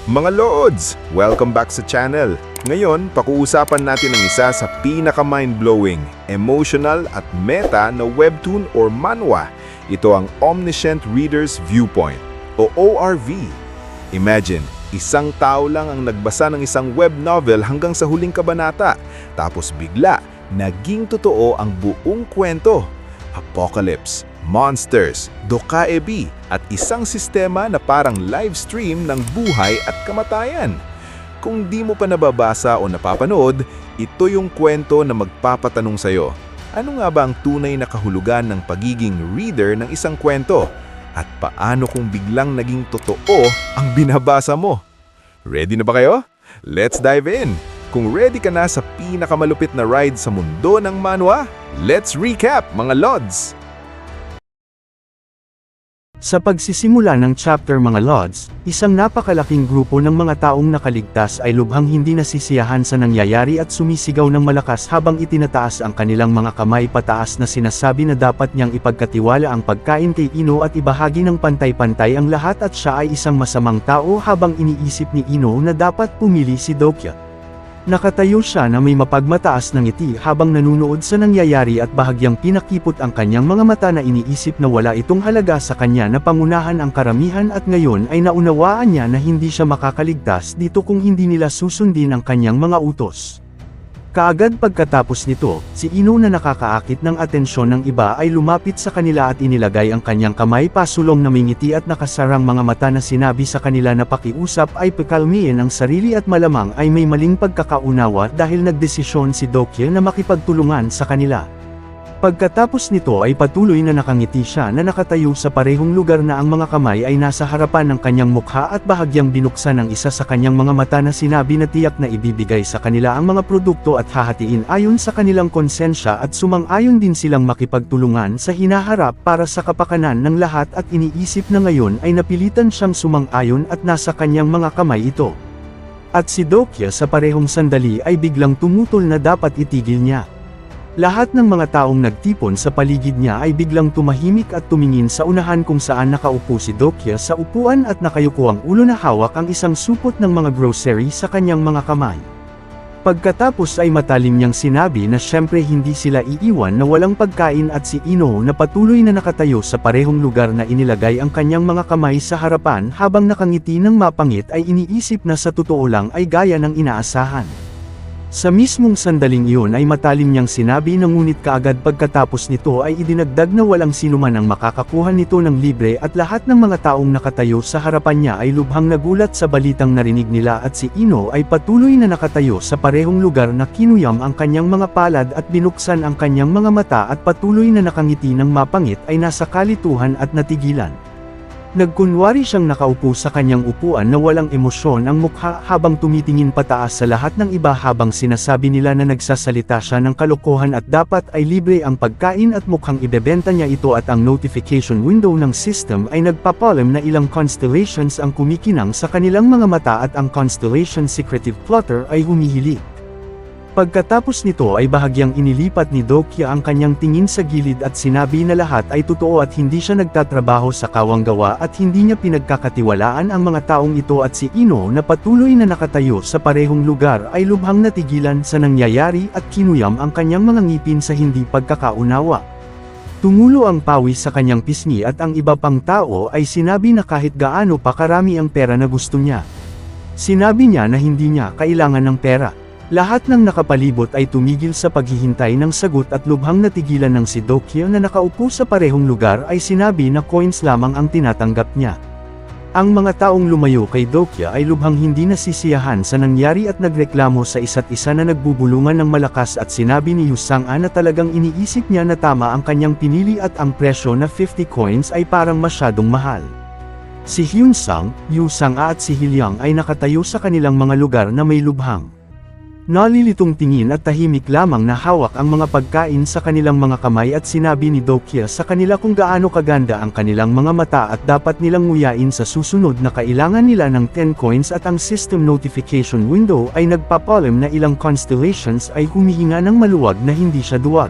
Mga Lods! Welcome back sa channel. Ngayon, pakuusapan natin ang isa sa pinaka-mind-blowing, emotional at meta na webtoon or manhwa. Ito ang Omniscient Reader's Viewpoint o ORV. Imagine, isang tao lang ang nagbasa ng isang web novel hanggang sa huling kabanata. Tapos bigla, naging totoo ang buong kwento. Apocalypse, monsters, dokaebi, at isang sistema na parang live stream ng buhay at kamatayan. Kung di mo pa nababasa o napapanood, ito yung kwento na magpapatanong sa'yo. Ano nga ba ang tunay na kahulugan ng pagiging reader ng isang kwento? At paano kung biglang naging totoo ang binabasa mo? Ready na ba kayo? Let's dive in! Kung ready ka na sa pinakamalupit na ride sa mundo ng manhwa, let's recap mga Lods! Sa pagsisimula ng chapter mga Lods, isang napakalaking grupo ng mga taong nakaligtas ay lubhang hindi nasisiyahan sa nangyayari at sumisigaw ng malakas habang itinataas ang kanilang mga kamay pataas na sinasabi na dapat niyang ipagkatiwala ang pagkain kay Ino at ibahagi ng pantay-pantay ang lahat at siya ay isang masamang tao habang iniisip ni Ino na dapat pumili si Dokya. Nakatayo siya na may mapagmataas na ngiti habang nanunood sa nangyayari at bahagyang pinakipot ang kanyang mga mata na iniisip na wala itong halaga sa kanya na pangunahan ang karamihan at ngayon ay naunawaan niya na hindi siya makakaligtas dito kung hindi nila susundin ang kanyang mga utos. Kaagad pagkatapos nito, si Ino na nakakaakit ng atensyon ng iba ay lumapit sa kanila at inilagay ang kanyang kamay pasulong na may ngiti at nakasarang mga mata na sinabi sa kanila na pakiusap ay pakalmiin ang sarili at malamang ay may maling pagkakaunawa dahil nagdesisyon si Dokya na makipagtulungan sa kanila. Pagkatapos nito ay patuloy na nakangiti siya na nakatayo sa parehong lugar na ang mga kamay ay nasa harapan ng kanyang mukha at bahagyang binuksan ang isa sa kanyang mga mata na sinabi na tiyak na ibibigay sa kanila ang mga produkto at hahatiin ayon sa kanilang konsensya at sumang-ayon din silang makipagtulungan sa hinaharap para sa kapakanan ng lahat at iniisip na ngayon ay napilitan siyang sumang-ayon at nasa kanyang mga kamay ito. At si Dokya sa parehong sandali ay biglang tumutol na dapat itigil niya. Lahat ng mga taong nagtipon sa paligid niya ay biglang tumahimik at tumingin sa unahan kung saan nakaupo si Dokya sa upuan at nakayuko ang ulo na hawak ang isang supot ng mga grocery sa kanyang mga kamay. Pagkatapos ay matalim niyang sinabi na syempre hindi sila iiwan na walang pagkain at si Ino na patuloy na nakatayo sa parehong lugar na inilagay ang kanyang mga kamay sa harapan habang nakangiti ng mapangit ay iniisip na sa totoo lang ay gaya ng inaasahan. Sa mismong sandaling iyon ay matalim niyang sinabi na ngunit kaagad pagkatapos nito ay idinagdag na walang sinuman ang makakakuha nito ng libre at lahat ng mga taong nakatayo sa harapan niya ay lubhang nagulat sa balitang narinig nila at si Ino ay patuloy na nakatayo sa parehong lugar na kinuyam ang kanyang mga palad at binuksan ang kanyang mga mata at patuloy na nakangiti ng mapangit ay nasa kalituhan at natigilan. Nagkunwari siyang nakaupo sa kanyang upuan na walang emosyon ang mukha habang tumitingin pataas sa lahat ng iba habang sinasabi nila na nagsasalita siya ng kalokohan at dapat ay libre ang pagkain at mukhang ibebenta niya ito at ang notification window ng system ay nagpapalam na ilang constellations ang kumikinang sa kanilang mga mata at ang constellation secretive plotter ay humihili. Pagkatapos nito ay bahagyang inilipat ni Dokya ang kanyang tingin sa gilid at sinabi na lahat ay totoo at hindi siya nagtatrabaho sa kawanggawa at hindi niya pinagkakatiwalaan ang mga taong ito at si Ino na patuloy na nakatayo sa parehong lugar ay lubhang natigilan sa nangyayari at kinuyam ang kanyang mga ngipin sa hindi pagkakaunawa. Tumulo ang pawis sa kanyang pisngi at ang iba pang tao ay sinabi na kahit gaano pa karami ang pera na gusto niya. Sinabi niya na hindi niya kailangan ng pera. Lahat ng nakapalibot ay tumigil sa paghihintay ng sagot at lubhang natigilan ng si Dokya na nakaupo sa parehong lugar ay sinabi na coins lamang ang tinatanggap niya. Ang mga taong lumayo kay Dokya ay lubhang hindi nasisiyahan sa nangyari at nagreklamo sa isa't isa na nagbubulungan ng malakas at sinabi ni Yusang-a na talagang iniisip niya na tama ang kanyang pinili at ang presyo na 50 coins ay parang masyadong mahal. Si Hyunsang, Yusang-a at si Hilyang ay nakatayo sa kanilang mga lugar na may lubhang nalilitong tingin at tahimik lamang na hawak ang mga pagkain sa kanilang mga kamay at sinabi ni Dokya sa kanila kung gaano kaganda ang kanilang mga mata at dapat nilang nguyain sa susunod na kailangan nila ng 10 coins at ang system notification window ay nagpapalam na ilang constellations ay humihinga ng maluwag na hindi siya duwag.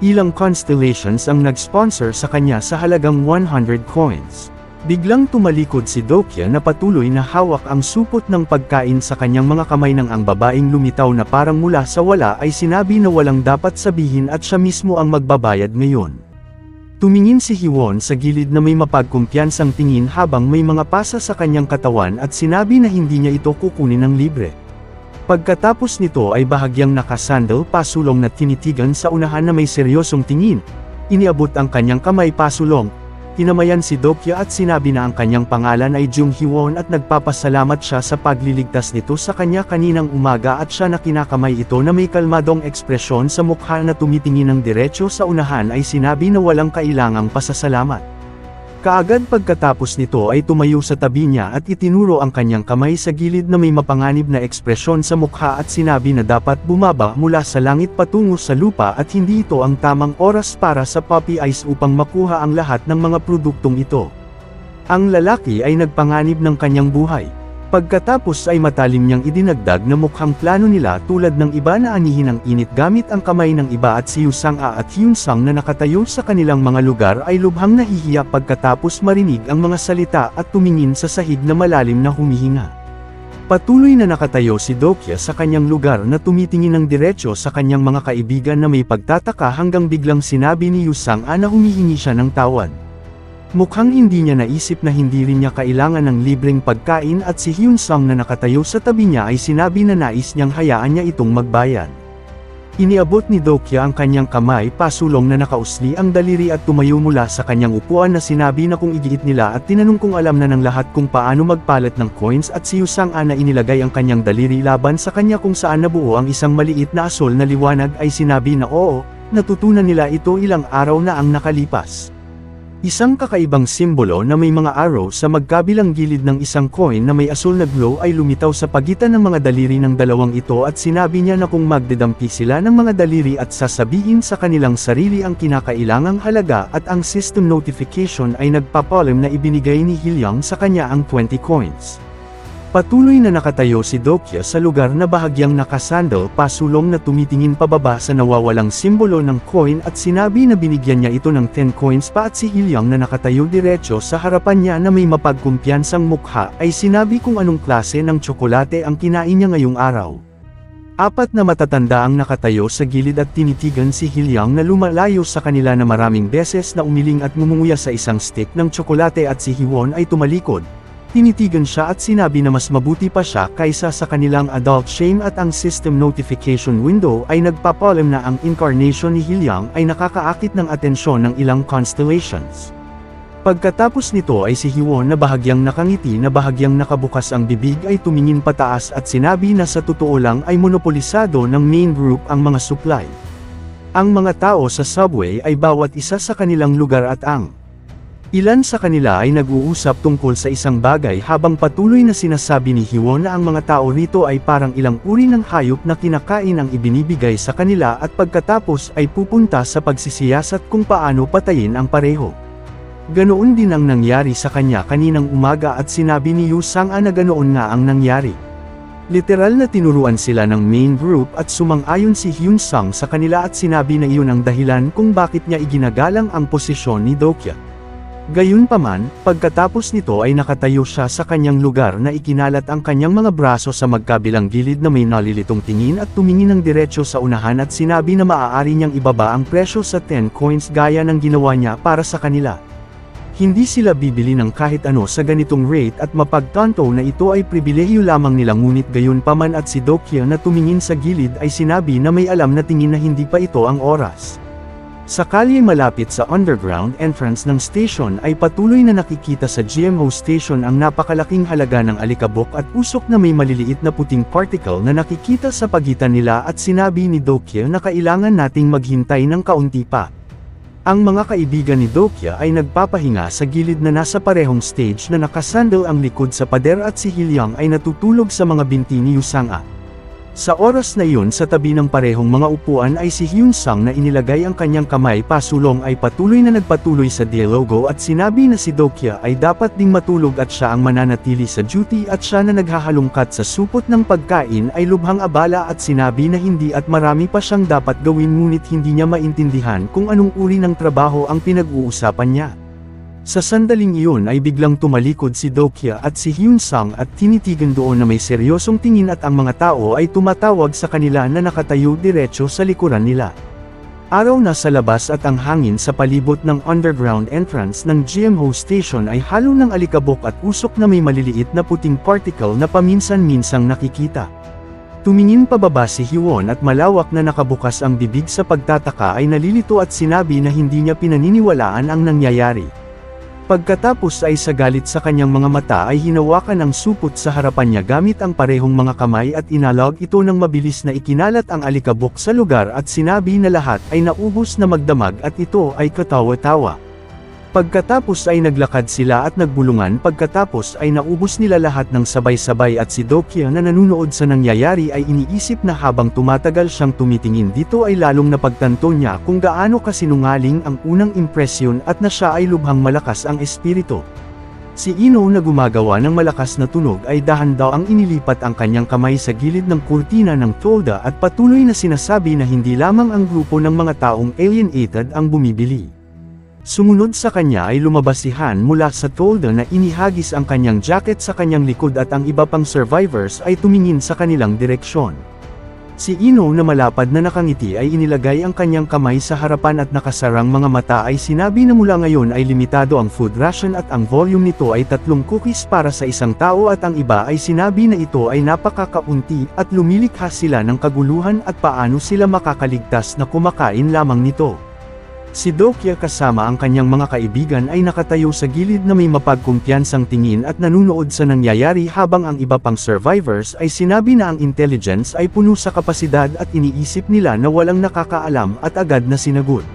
Ilang constellations ang nag-sponsor sa kanya sa halagang 100 coins. Biglang tumalikod si Dokya na patuloy na hawak ang supot ng pagkain sa kanyang mga kamay nang ang babaeng lumitaw na parang mula sa wala ay sinabi na walang dapat sabihin at siya mismo ang magbabayad ngayon. Tumingin si Hiwon sa gilid na may mapagkumpiyansang tingin habang may mga pasa sa kanyang katawan at sinabi na hindi niya ito kukunin ng libre. Pagkatapos nito ay bahagyang nakasandal pasulong na tinitigan sa unahan na may seryosong tingin. Iniabot ang kanyang kamay pasulong. Tinamayan si Dokya at sinabi na ang kanyang pangalan ay Jung Hiwon at nagpapasalamat siya sa pagliligtas nito sa kanya kaninang umaga at siya na kinakamay ito na may kalmadong ekspresyon sa mukha na tumitingin ng diretso sa unahan ay sinabi na walang kailangang pasasalamat. Kaagad pagkatapos nito ay tumayo sa tabi niya at itinuro ang kanyang kamay sa gilid na may mapanganib na ekspresyon sa mukha at sinabi na dapat bumaba mula sa langit patungo sa lupa at hindi ito ang tamang oras para sa puppy eyes upang makuha ang lahat ng mga produktong ito. Ang lalaki ay nagpanganib ng kanyang buhay. Pagkatapos ay matalim niyang idinagdag na mukhang plano nila tulad ng iba na anihin ang init gamit ang kamay ng iba at si Yusang-a at Hyun-sang na nakatayo sa kanilang mga lugar ay lubhang nahihiya pagkatapos marinig ang mga salita at tumingin sa sahig na malalim na humihinga. Patuloy na nakatayo si Dokya sa kanyang lugar na tumitingin ng diretso sa kanyang mga kaibigan na may pagtataka hanggang biglang sinabi ni Yusang-a na humihingi siya ng tawad. Mukhang hindi niya naisip na hindi rin niya kailangan ng libreng pagkain at si Hyun-sang na nakatayo sa tabi niya ay sinabi na nais niyang hayaan niya itong magbayad. Iniabot ni Dokya ang kanyang kamay pasulong na nakausli ang daliri at tumayo mula sa kanyang upuan na sinabi na kung igiit nila at tinanong kung alam na ng lahat kung paano magpalit ng coins at si Yusang-a na inilagay ang kanyang daliri laban sa kanya kung saan nabuo ang isang maliit na asol na liwanag ay sinabi na oo, natutunan nila ito ilang araw na ang nakalipas. Isang kakaibang simbolo na may mga arrow sa magkabilang gilid ng isang coin na may asul na glow ay lumitaw sa pagitan ng mga daliri ng dalawang ito at sinabi niya na kung magdedampi sila ng mga daliri at sasabihin sa kanilang sarili ang kinakailangang halaga at ang system notification ay nagpapalam na ibinigay ni Hilyang sa kanya ang 20 coins. Patuloy na nakatayo si Dokya sa lugar na bahagyang nakasandal pasulong na tumitingin pababa sa nawawalang simbolo ng coin at sinabi na binigyan niya ito ng 10 coins pa at si Hilyang na nakatayo diretso sa harapan niya na may mapagkumpiyansang mukha ay sinabi kung anong klase ng tsokolate ang kinain niya ngayong araw. Apat na matatanda ang nakatayo sa gilid at tinitigan si Hilyang na lumalayo sa kanila na maraming beses na umiling at ngumunguya sa isang stick ng tsokolate at si Hiwon ay tumalikod. Tinitigan siya at sinabi na mas mabuti pa siya kaysa sa kanilang adult shame at ang system notification window ay nagpapalam na ang incarnation ni Hilyang ay nakakaakit ng atensyon ng ilang constellations. Pagkatapos nito ay si Hiwon na bahagyang nakangiti na bahagyang nakabukas ang bibig ay tumingin pataas at sinabi na sa totoo lang ay monopolisado ng main group ang mga supply. Ang mga tao sa subway ay bawat isa sa kanilang lugar at ang ilan sa kanila ay nag-uusap tungkol sa isang bagay habang patuloy na sinasabi ni Hiwon na ang mga tao rito ay parang ilang uri ng hayop na kinakain ang ibinibigay sa kanila at pagkatapos ay pupunta sa pagsisiyasat kung paano patayin ang pareho. Ganoon din ang nangyari sa kanya kaninang umaga at sinabi ni Yusang-a na ganoon nga ang nangyari. Literal na tinuruan sila ng main group at sumang-ayon si Hyun-sang sa kanila at sinabi na iyon ang dahilan kung bakit niya iginagalang ang posisyon ni Dokya. Gayunpaman, pagkatapos nito ay nakatayo siya sa kanyang lugar na ikinalat ang kanyang mga braso sa magkabilang gilid na may nalilitong tingin at tumingin ng diretso sa unahan at sinabi na maaari niyang ibaba ang presyo sa 10 coins gaya ng ginawa niya para sa kanila. Hindi sila bibili ng kahit ano sa ganitong rate at mapagtanto na ito ay pribilehiyo lamang nila ngunit gayunpaman at si Dokya na tumingin sa gilid ay sinabi na may alam na tingin na hindi pa ito ang oras. Sa kalye malapit sa underground entrance ng station ay patuloy na nakikita sa GMO station ang napakalaking halaga ng alikabok at usok na may maliliit na puting particle na nakikita sa pagitan nila at sinabi ni Dokya na kailangan nating maghintay ng kaunti pa. Ang mga kaibigan ni Dokya ay nagpapahinga sa gilid na nasa parehong stage na nakasandal ang likod sa pader at si Hilyang ay natutulog sa mga binti ni Yusang-a. Sa oras na iyon sa tabi ng parehong mga upuan ay si Hyun-sang na inilagay ang kanyang kamay pasulong ay patuloy na nagpatuloy sa dialogo at sinabi na si Dokya ay dapat ding matulog at siya ang mananatili sa duty at siya na naghahalungkat sa supot ng pagkain ay lubhang abala at sinabi na hindi at marami pa siyang dapat gawin ngunit hindi niya maintindihan kung anong uri ng trabaho ang pinag-uusapan niya. Sa sandaling iyon ay biglang tumalikod si Dokya at si Hyun Sang at tinitigan doon na may seryosong tingin at ang mga tao ay tumatawag sa kanila na nakatayo diretso sa likuran nila. Araw na sa labas at ang hangin sa palibot ng underground entrance ng GMO station ay halo ng alikabok at usok na may maliliit na puting particle na paminsan-minsang nakikita. Tumingin pababa si Hyewon at malawak na nakabukas ang bibig sa pagtataka ay nalilito at sinabi na hindi niya pinaniniwalaan ang nangyayari. Pagkatapos ay sa galit sa kanyang mga mata ay hinawakan ang supot sa harapan niya gamit ang parehong mga kamay at inalog ito ng mabilis na ikinalat ang alikabok sa lugar at sinabi na lahat ay naubos na magdamag at ito ay katawa-tawa. Pagkatapos ay naglakad sila at nagbulungan pagkatapos ay naubos nila lahat ng sabay-sabay at si Dokya na nanunood sa nangyayari ay iniisip na habang tumatagal siyang tumitingin dito ay lalong napagtanto niya kung gaano kasinungaling ang unang impresyon at na siya ay lubhang malakas ang espiritu. Si Ino na gumagawa ng malakas na tunog ay dahan-daang inilipat ang kanyang kamay sa gilid ng kurtina ng tolda at patuloy na sinasabi na hindi lamang ang grupo ng mga taong alienated ang bumibili. Sumunod sa kanya ay lumabas si Han mula sa tolda na inihagis ang kanyang jacket sa kanyang likod at ang iba pang survivors ay tumingin sa kanilang direksyon. Si Ino na malapad na nakangiti ay inilagay ang kanyang kamay sa harapan at nakasarang mga mata ay sinabi na mula ngayon ay limitado ang food ration at ang volume nito ay 3 cookies para sa isang tao at ang iba ay sinabi na ito ay napakakaunti at lumilikha sila ng kaguluhan at paano sila makakaligtas na kumakain lamang nito. Si Dokya kasama ang kanyang mga kaibigan ay nakatayo sa gilid na may mapagkumpiyansang tingin at nanunood sa nangyayari habang ang iba pang survivors ay sinabi na ang intelligence ay puno sa kapasidad at iniisip nila na walang nakakaalam at agad na sinagot.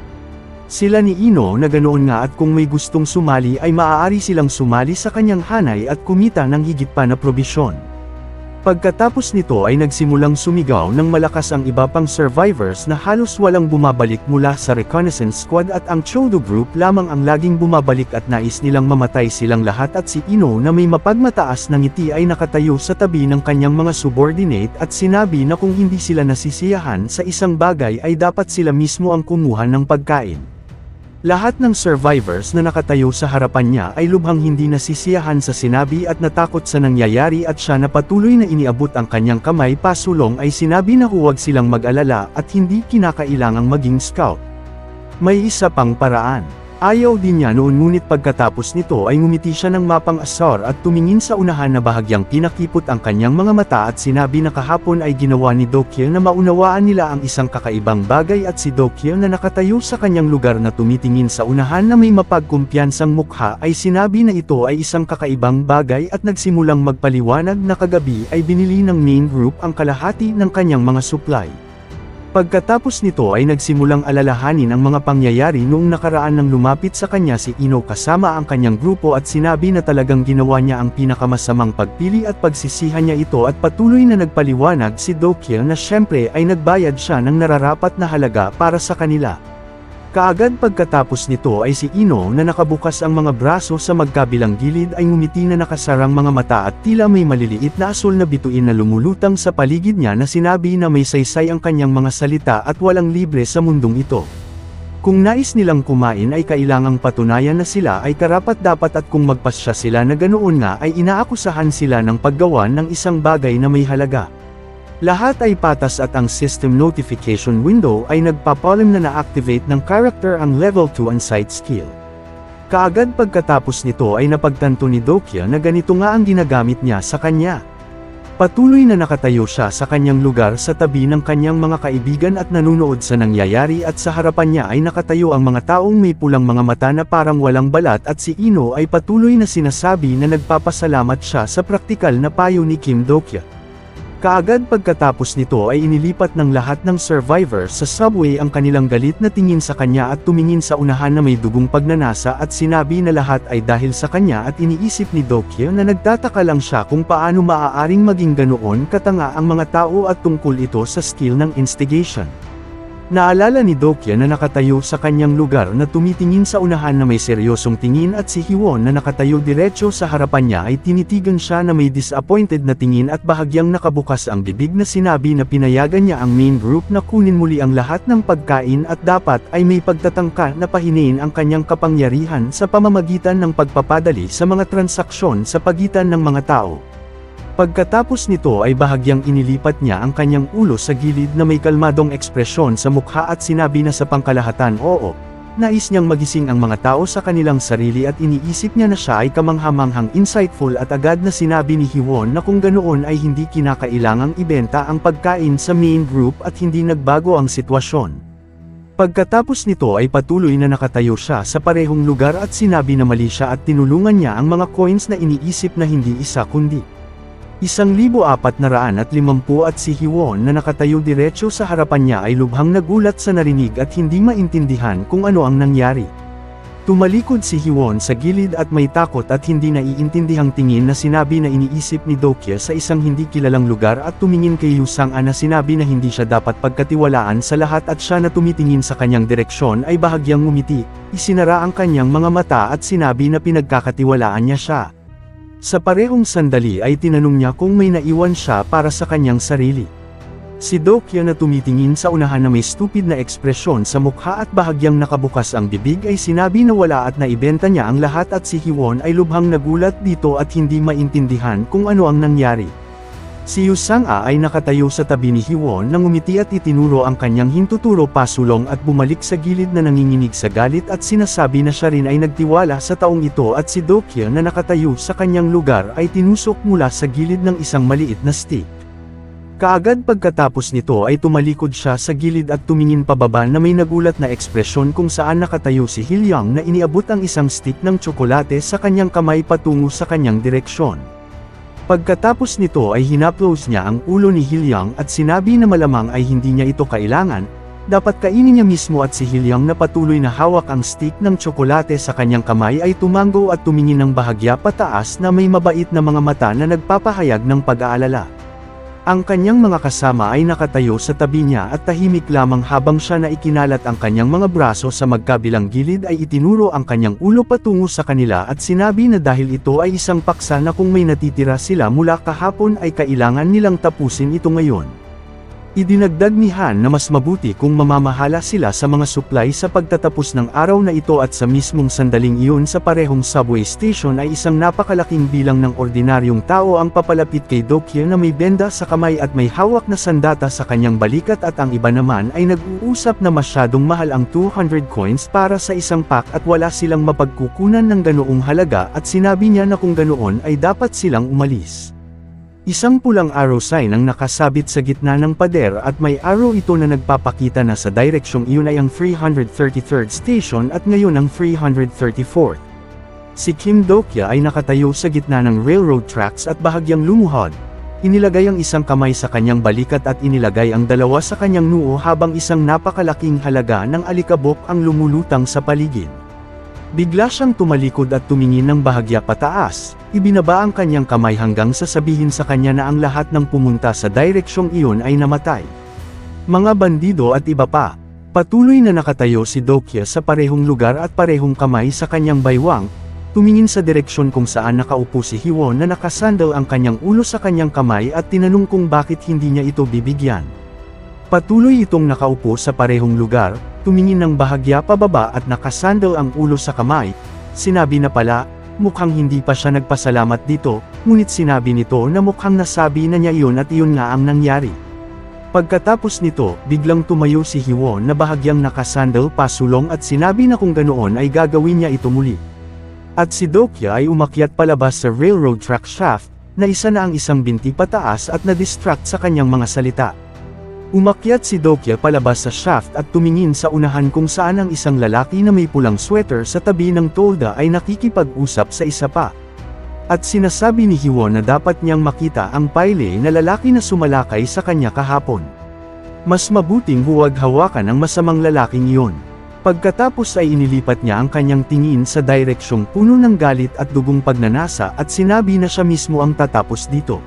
Sila ni Ino na ganoon nga at kung may gustong sumali ay maaari silang sumali sa kanyang hanay at kumita ng higit pa na probisyon. Pagkatapos nito ay nagsimulang sumigaw ng malakas ang iba pang survivors na halos walang bumabalik mula sa reconnaissance squad at ang Chodo group lamang ang laging bumabalik at nais nilang mamatay silang lahat at si Ino na may mapagmataas na ngiti ay nakatayo sa tabi ng kanyang mga subordinate at sinabi na kung hindi sila nasisiyahan sa isang bagay ay dapat sila mismo ang kumuha ng pagkain. Lahat ng survivors na nakatayo sa harapan niya ay lubhang hindi nasisiyahan sa sinabi at natakot sa nangyayari at siya na patuloy na iniabot ang kanyang kamay pasulong ay sinabi na huwag silang mag-alala at hindi kinakailangang maging scout. May isa pang paraan. Ayaw din niya noon ngunit pagkatapos nito ay ngumiti siya ng mapang-asar at tumingin sa unahan na bahagyang pinakipot ang kanyang mga mata at sinabi na kahapon ay ginawa ni Dokya na maunawaan nila ang isang kakaibang bagay at si Dokya na nakatayo sa kanyang lugar na tumitingin sa unahan na may mapagkumpiyansang mukha ay sinabi na ito ay isang kakaibang bagay at nagsimulang magpaliwanag na kagabi ay binili ng main group ang kalahati ng kanyang mga supply. Pagkatapos nito ay nagsimulang alalahanin ang mga pangyayari noong nakaraan nang lumapit sa kanya si Ino kasama ang kanyang grupo at sinabi na talagang ginawa niya ang pinakamasamang pagpili at pagsisihan niya ito at patuloy na nagpaliwanag si Dokya na syempre ay nagbayad siya ng nararapat na halaga para sa kanila. Kaagad pagkatapos nito ay si Ino na nakabukas ang mga braso sa magkabilang gilid ay ngumiti na nakasarang mga mata at tila may maliliit na asul na bituin na lumulutang sa paligid niya na sinabi na may saysay ang kanyang mga salita at walang libre sa mundong ito. Kung nais nilang kumain ay kailangang patunayan na sila ay karapat-dapat at kung magpasya sila na ganoon nga ay inaakusahan sila ng paggawa ng isang bagay na may halaga. Lahat ay patas at ang system notification window ay nagpapalim na na-activate ng character ang level 2 on-site skill. Kaagad pagkatapos nito ay napagtanto ni Dokya na ganito nga ang ginagamit niya sa kanya. Patuloy na nakatayo siya sa kanyang lugar sa tabi ng kanyang mga kaibigan at nanunood sa nangyayari at sa harapan niya ay nakatayo ang mga taong may pulang mga mata na parang walang balat at si Ino ay patuloy na sinasabi na nagpapasalamat siya sa praktikal na payo ni Kim Dokya. Kaagad pagkatapos nito ay inilipat ng lahat ng survivors sa subway ang kanilang galit na tingin sa kanya at tumingin sa unahan na may dugong pagnanasa at sinabi na lahat ay dahil sa kanya at iniisip ni Dokya na nagtataka lang siya kung paano maaaring maging ganoon katanga ang mga tao at tungkol ito sa skill ng instigation. Naalala ni Dokya na nakatayo sa kanyang lugar na tumitingin sa unahan na may seryosong tingin at si Hiwon na nakatayo diretso sa harapan niya ay tinitigan siya na may disappointed na tingin at bahagyang nakabukas ang bibig na sinabi na pinayagan niya ang main group na kunin muli ang lahat ng pagkain at dapat ay may pagtatangka na pahinain ang kanyang kapangyarihan sa pamamagitan ng pagpapadali sa mga transaksyon sa pagitan ng mga tao. Pagkatapos nito ay bahagyang inilipat niya ang kanyang ulo sa gilid na may kalmadong ekspresyon sa mukha at sinabi na sa pangkalahatan oo. Nais niyang magising ang mga tao sa kanilang sarili at iniisip niya na siya ay kamanghamanghang insightful at agad na sinabi ni Hiwon na kung ganoon ay hindi kinakailangang ibenta ang pagkain sa main group at hindi nagbago ang sitwasyon. Pagkatapos nito ay patuloy na nakatayo siya sa parehong lugar at sinabi na mali siya at tinulungan niya ang mga coins na iniisip na hindi isa kundi 1,450 at si Hiwon na nakatayo diretso sa harapan niya ay lubhang nagulat sa narinig at hindi maintindihan kung ano ang nangyari. Tumalikod si Hiwon sa gilid at may takot at hindi naiintindihang tingin na sinabi na iniisip ni Dokya sa isang hindi kilalang lugar at tumingin kay Yusang-a na sinabi na hindi siya dapat pagkatiwalaan sa lahat at siya na tumitingin sa kanyang direksyon ay bahagyang ngumiti, isinara ang kanyang mga mata at sinabi na pinagkakatiwalaan niya siya. Sa parehong sandali ay tinanong niya kung may naiwan siya para sa kanyang sarili. Si Dokya na tumitingin sa unahan na may stupid na ekspresyon sa mukha at bahagyang nakabukas ang bibig ay sinabi na wala at naibenta niya ang lahat at si Hiwon ay lubhang nagulat dito at hindi maintindihan kung ano ang nangyari. Si Yusang-a ay nakatayo sa tabi ni Hiwon na ngumiti at itinuro ang kanyang hintuturo pasulong at bumalik sa gilid na nanginginig sa galit at sinasabi na siya rin ay nagtiwala sa taong ito at si Dokya na nakatayo sa kanyang lugar ay tinusok mula sa gilid ng isang maliit na stick. Kaagad pagkatapos nito ay tumalikod siya sa gilid at tumingin pababa na may nagulat na ekspresyon kung saan nakatayo si Hilyang na iniabot ang isang stick ng tsokolate sa kanyang kamay patungo sa kanyang direksyon. Pagkatapos nito ay hinaplos niya ang ulo ni Hilyang at sinabi na malamang ay hindi niya ito kailangan, dapat kainin niya mismo at si Hilyang na patuloy na hawak ang stick ng tsokolate sa kanyang kamay ay tumango at tumingin ng bahagya pataas na may mabait na mga mata na nagpapahayag ng pag-aalala. Ang kanyang mga kasama ay nakatayo sa tabi niya at tahimik lamang habang siya na ikinalat ang kanyang mga braso sa magkabilang gilid ay itinuro ang kanyang ulo patungo sa kanila at sinabi na dahil ito ay isang paksa na kung may natitira sila mula kahapon ay kailangan nilang tapusin ito ngayon. Idinagdag ni Han na mas mabuti kung mamamahala sila sa mga supply sa pagtatapos ng araw na ito at sa mismong sandaling iyon sa parehong subway station ay isang napakalaking bilang ng ordinaryong tao ang papalapit kay Dokya na may benda sa kamay at may hawak na sandata sa kanyang balikat at ang iba naman ay nag-uusap na masyadong mahal ang 200 coins para sa isang pack at wala silang mapagkukunan ng ganoong halaga at sinabi niya na kung ganoon ay dapat silang umalis. Isang pulang arrow sign ang nakasabit sa gitna ng pader at may arrow ito na nagpapakita na sa direksyong iyon ay ang 333rd station at ngayon ang 334th. Si Kim Dokya ay nakatayo sa gitna ng railroad tracks at bahagyang lumuhod. Inilagay ang isang kamay sa kanyang balikat at inilagay ang dalawa sa kanyang noo habang isang napakalaking halaga ng alikabok ang lumulutang sa paligid. Bigla siyang tumalikod at tumingin ng bahagya pataas, ibinaba ang kanyang kamay hanggang sasabihin sa kanya na ang lahat ng pumunta sa direksyong iyon ay namatay. Mga bandido at iba pa. Patuloy na nakatayo si Dokya sa parehong lugar at parehong kamay sa kanyang baywang, tumingin sa direksyon kung saan nakaupo si Hiwon na nakasandal ang kanyang ulo sa kanyang kamay at tinanong kung bakit hindi niya ito bibigyan. Patuloy itong nakaupo sa parehong lugar, tumingin ng bahagya pababa at nakasandal ang ulo sa kamay. Sinabi na pala, mukhang hindi pa siya nagpasalamat dito, ngunit sinabi nito na mukhang nasabi na niya iyon at iyon nga ang nangyari. Pagkatapos nito, biglang tumayo si Hiwon na bahagyang nakasandal pasulong at sinabi na kung ganoon ay gagawin niya ito muli. At si Dokya ay umakyat palabas sa railroad track shaft, na isa na ang isang binti pataas at na-distract sa kanyang mga salita. Umakyat si Dokya palabas sa shaft at tumingin sa unahan kung saan ang isang lalaki na may pulang sweater sa tabi ng tolda ay nakikipag-usap sa isa pa. At sinasabi ni Hiwon na dapat niyang makita ang payle na lalaki na sumalakay sa kanya kahapon. Mas mabuting huwag hawakan ang masamang lalaking iyon. Pagkatapos ay inilipat niya ang kanyang tingin sa direksyong puno ng galit at dugong pagnanasa at sinabi na siya mismo ang tatapos dito.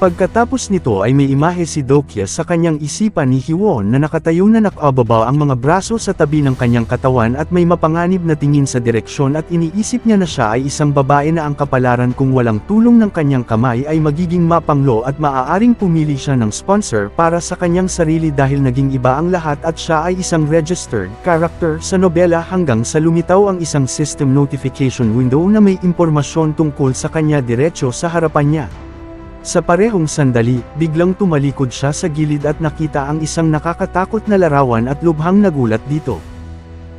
Pagkatapos nito ay may imahe si Dokya sa kanyang isipan ni Hiwon na nakatayo na nakababa ang mga braso sa tabi ng kanyang katawan at may mapanganib na tingin sa direksyon at iniisip niya na siya ay isang babae na ang kapalaran kung walang tulong ng kanyang kamay ay magiging mapanglo at maaaring pumili siya ng sponsor para sa kanyang sarili dahil naging iba ang lahat at siya ay isang registered character sa nobela hanggang sa lumitaw ang isang system notification window na may impormasyon tungkol sa kanya diretso sa harapan niya. Sa parehong sandali, biglang tumalikod siya sa gilid at nakita ang isang nakakatakot na larawan at lubhang nagulat dito.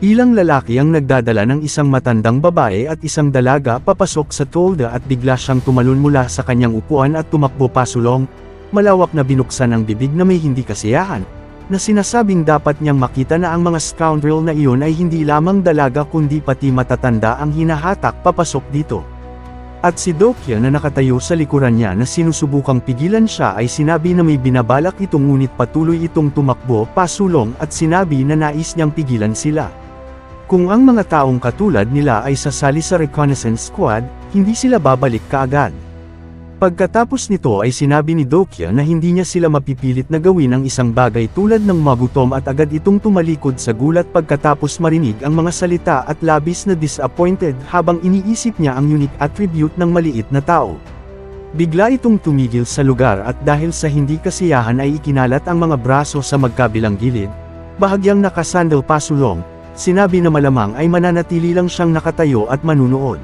Ilang lalaki ang nagdadala ng isang matandang babae at isang dalaga papasok sa tolda at bigla siyang tumalon mula sa kanyang upuan at tumakbo pasulong, malawak na binuksan ang bibig na may hindi kasiyahan, na sinasabing dapat niyang makita na ang mga scoundrel na iyon ay hindi lamang dalaga kundi pati matatanda ang hinahatak papasok dito. At si Dokya na nakatayo sa likuran niya na sinusubukang pigilan siya ay sinabi na may binabalak itong ngunit patuloy itong tumakbo pasulong at sinabi na nais niyang pigilan sila. Kung ang mga taong katulad nila ay sasali sa reconnaissance squad, hindi sila babalik kaagad. Pagkatapos nito ay sinabi ni Dokya na hindi niya sila mapipilit na gawin ang isang bagay tulad ng magutom at agad itong tumalikod sa gulat pagkatapos marinig ang mga salita at labis na disappointed habang iniisip niya ang unique attribute ng maliit na tao. Bigla itong tumigil sa lugar at dahil sa hindi kasiyahan ay ikinalat ang mga braso sa magkabilang gilid, bahagyang nakasandal pasulong, sinabi na malamang ay mananatili lang siyang nakatayo at manunood.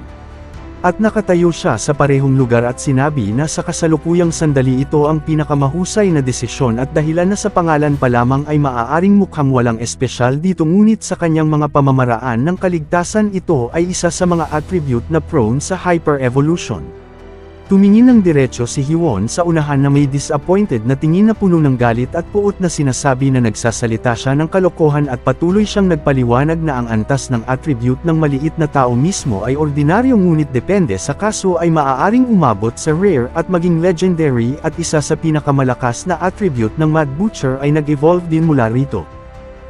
At nakatayo siya sa parehong lugar at sinabi na sa kasalukuyang sandali ito ang pinakamahusay na desisyon at dahilan na sa pangalan pa lamang ay maaaring mukhang walang espesyal dito ngunit sa kanyang mga pamamaraan ng kaligtasan ito ay isa sa mga attribute na prone sa hyper-evolution. Tumingin ng diretso si Hiwon sa unahan na may disappointed na tingin na puno ng galit at puot na sinasabi na nagsasalita siya ng kalokohan at patuloy siyang nagpaliwanag na ang antas ng attribute ng maliit na tao mismo ay ordinaryo ngunit depende sa kaso ay maaaring umabot sa rare at maging legendary at isa sa pinakamalakas na attribute ng Mad Butcher ay nag-evolve din mula rito.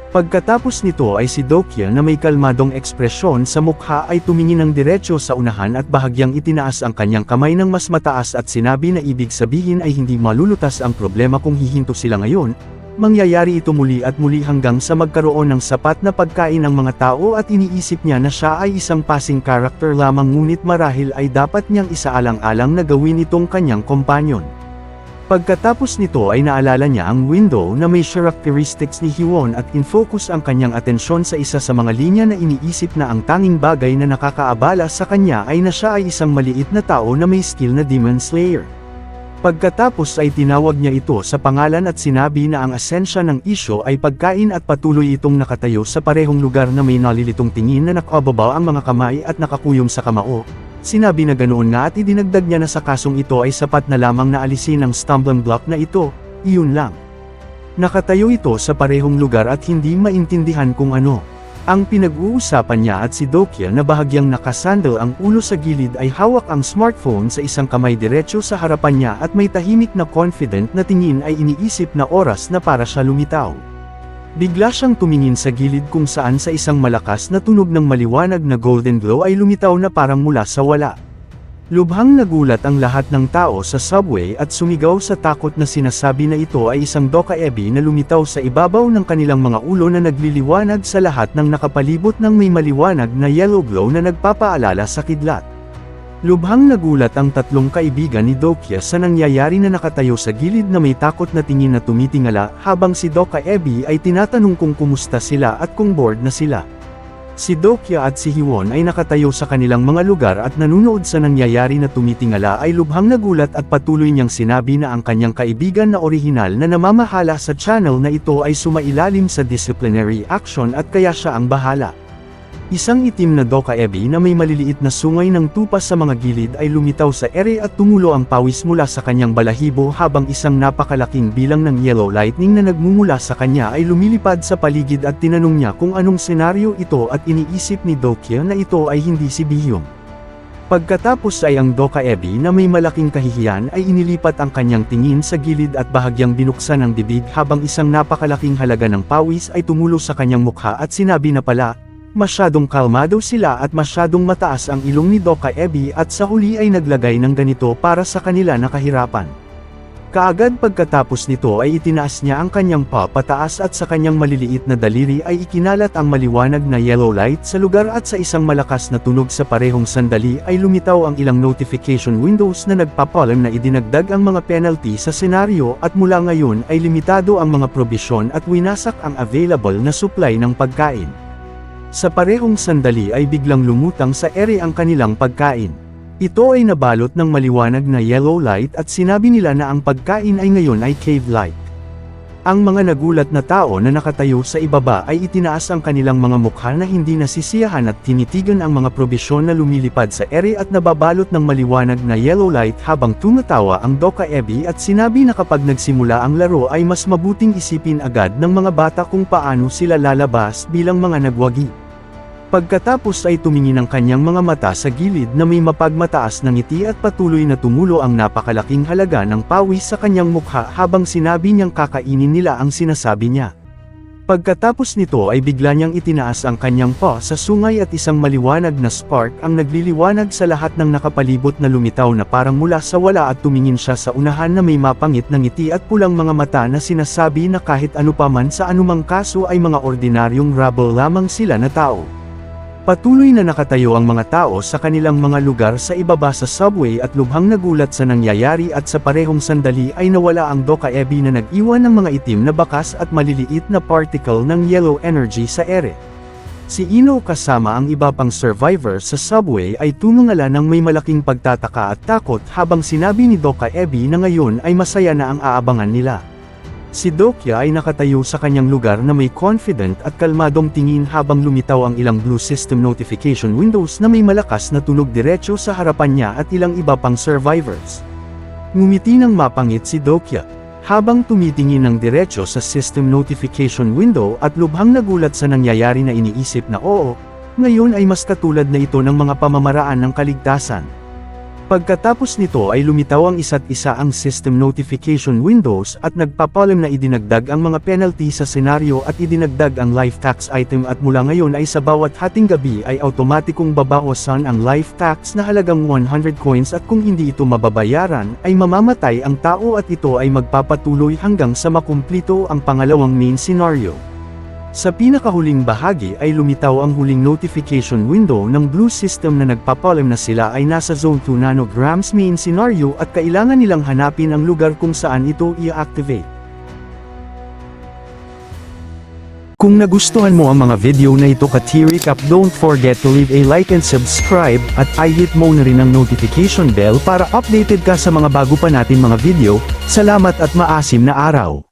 Pagkatapos nito ay si Dokya na may kalmadong ekspresyon sa mukha ay tumingin ng diretso sa unahan at bahagyang itinaas ang kanyang kamay ng mas mataas at sinabi na ibig sabihin ay hindi malulutas ang problema kung hihinto sila ngayon, mangyayari ito muli at muli hanggang sa magkaroon ng sapat na pagkain ng mga tao at iniisip niya na siya ay isang passing character lamang ngunit marahil ay dapat niyang isaalang-alang na gawin itong kanyang kompanyon. Pagkatapos nito ay naalala niya ang window na may characteristics ni Hiwon at infocus ang kanyang atensyon sa isa sa mga linya na iniisip na ang tanging bagay na nakakaabala sa kanya ay na siya ay isang maliit na tao na may skill na Demon Slayer. Pagkatapos ay tinawag niya ito sa pangalan at sinabi na ang asensya ng isyo ay pagkain at patuloy itong nakatayo sa parehong lugar na may nalilitong tingin na nakababa ang mga kamay at nakakuyom sa kamao. Sinabi na ganoon nga at idinagdag niya na sa kasong ito ay sapat na lamang na alisin ang stumbling block na ito, iyon lang. Nakatayo ito sa parehong lugar at hindi maintindihan kung ano ang pinag-uusapan niya at si Dokya na bahagyang nakasandal ang ulo sa gilid ay hawak ang smartphone sa isang kamay diretso sa harapan niya at may tahimik na confident na tingin ay iniisip na oras na para siya lumitaw. Bigla siyang tumingin sa gilid kung saan sa isang malakas na tunog ng maliwanag na golden glow ay lumitaw na parang mula sa wala. Lubhang nagulat ang lahat ng tao sa subway at sumigaw sa takot na sinasabi na ito ay isang dokaebi na lumitaw sa ibabaw ng kanilang mga ulo na nagliliwanag sa lahat ng nakapalibot ng may maliwanag na yellow glow na nagpapaalala sa kidlat. Lubhang nagulat ang tatlong kaibigan ni Dokya sa nangyayari na nakatayo sa gilid na may takot na tingin na tumitingala habang si Dokaebi ay tinatanong kung kumusta sila at kung bored na sila. Si Dokya at si Hiwon ay nakatayo sa kanilang mga lugar at nanunood sa nangyayari na tumitingala ay lubhang nagulat at patuloy niyang sinabi na ang kanyang kaibigan na orihinal na namamahala sa channel na ito ay sumailalim sa disciplinary action at kaya siya ang bahala. Isang itim na dokaebi na may maliliit na sungay ng tupas sa mga gilid ay lumitaw sa ere at tumulo ang pawis mula sa kanyang balahibo habang isang napakalaking bilang ng yellow lightning na nagmumula sa kanya ay lumilipad sa paligid at tinanong niya kung anong senaryo ito at iniisip ni Dokya na ito ay hindi si Biyong. Pagkatapos ay ang dokaebi na may malaking kahihiyan ay inilipat ang kanyang tingin sa gilid at bahagyang binuksan ang bibig habang isang napakalaking halaga ng pawis ay tumulo sa kanyang mukha at sinabi na pala, masyadong kalmado sila at masyadong mataas ang ilong ni Dokaebi at sa huli ay naglagay ng ganito para sa kanila na kahirapan. Kaagad pagkatapos nito ay itinaas niya ang kanyang paw pataas at sa kanyang maliliit na daliri ay ikinalat ang maliwanag na yellow light sa lugar at sa isang malakas na tunog sa parehong sandali ay lumitaw ang ilang notification windows na nagpapalam na idinagdag ang mga penalty sa senaryo at mula ngayon ay limitado ang mga probisyon at winasak ang available na supply ng pagkain. Sa parehong sandali ay biglang lumutang sa ere ang kanilang pagkain. Ito ay nabalot ng maliwanag na yellow light at sinabi nila na ang pagkain ay ngayon ay cave-like. Ang mga nagulat na tao na nakatayo sa ibaba ay itinaas ang kanilang mga mukha na hindi nasisiyahan at tinitigan ang mga probisyon na lumilipad sa ere at nababalot ng maliwanag na yellow light habang tumatawa ang Doka Ebi at sinabi na kapag nagsimula ang laro ay mas mabuting isipin agad ng mga bata kung paano sila lalabas bilang mga nagwagi. Pagkatapos ay tumingin ang kanyang mga mata sa gilid na may mapagmataas na ngiti at patuloy na tumulo ang napakalaking halaga ng pawis sa kanyang mukha habang sinabi niyang kakainin nila ang sinasabi niya. Pagkatapos nito ay bigla niyang itinaas ang kanyang paw sa sungay at isang maliwanag na spark ang nagliliwanag sa lahat ng nakapalibot na lumitaw na parang mula sa wala at tumingin siya sa unahan na may mapangit na ngiti at pulang mga mata na sinasabi na kahit ano pa man sa anumang kaso ay mga ordinaryong rabble lamang sila na tao. Patuloy na nakatayo ang mga tao sa kanilang mga lugar sa ibaba sa subway at lubhang nagulat sa nangyayari at sa parehong sandali ay nawala ang Doka Ebi na nag-iwan ng mga itim na bakas at maliliit na particle ng yellow energy sa ere. Si Ino kasama ang iba pang survivor sa subway ay tumungala ng may malaking pagtataka at takot habang sinabi ni Doka Ebi na ngayon ay masaya na ang aabangan nila. Si Dokya ay nakatayo sa kanyang lugar na may confident at kalmadong tingin habang lumitaw ang ilang blue system notification windows na may malakas na tunog diretso sa harapan niya at ilang iba pang survivors. Ngumiti ng mapangit si Dokya, habang tumitingin ng diretso sa system notification window at lubhang nagulat sa nangyayari na iniisip na oo, ngayon ay mas katulad na ito ng mga pamamaraan ng kaligtasan. Pagkatapos nito ay lumitaw ang isa't isa ang system notification windows at nagpapalam na idinagdag ang mga penalty sa senaryo at idinagdag ang life tax item at mula ngayon ay sa bawat hating gabi ay automatikong babawasan ang life tax na halagang 100 coins at kung hindi ito mababayaran ay mamamatay ang tao at ito ay magpapatuloy hanggang sa makumplito ang pangalawang main scenario. Sa pinakahuling bahagi ay lumitaw ang huling notification window ng blue system na nagpapalam na sila ay nasa zone 2 nanograms main scenario at kailangan nilang hanapin ang lugar kung saan ito i-activate. Kung nagustuhan mo ang mga video na ito ka-T-Recap, don't forget to leave a like and subscribe at i-hit mo na rin ang notification bell para updated ka sa mga bago pa natin mga video. Salamat at maasim na araw!